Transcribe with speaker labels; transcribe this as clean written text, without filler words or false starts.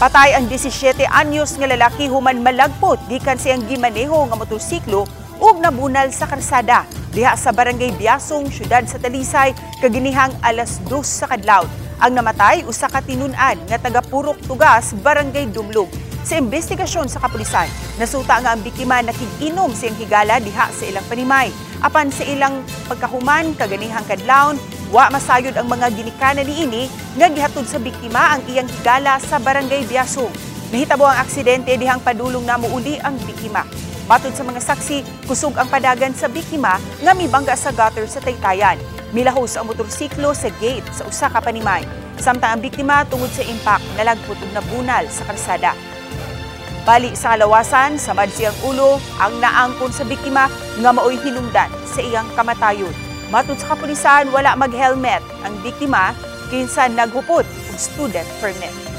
Speaker 1: Patay ang 17 anyos nga lalaki human malagpot gikan siyang gimaneho nga motorsiklo ug nabunal sa karsada diha sa Barangay Biasong, siyudad sa Talisay, kaginihang alas 2 sa kadlaw. Ang namatay usa ka tinun-an nga taga Purok Tugas, Barangay Dumlog. Sa investigasyon sa kapulisan, nasuta nga ang biktima nakig-inom siyang higala diha sa ilang panimay. Apan sa ilang pagkahuman kaganihang kadlawon, wa masayod ang mga ginikanan niini nga gihatod sa biktima ang iyang higala sa Barangay Biasong. Nahitabo ang aksidente dihang padulong na muuli ang biktima. Matod sa mga saksi, kusog ang padagan sa biktima nga mibangga sa gutter sa Taytayan. Milahos ang motorsiklo sa gate sa usa ka panimay. Samtang ang biktima tungod sa impact nalagpot ug nabunal sa kalsada. Bali sa kalawasan, samad siyang ulo ang naangkon sa biktima nga maoy hinungdan sa iyang kamatayon. Matod sa kapulisan, wala mag-helmet ang biktima kinsa naghupot og student permit.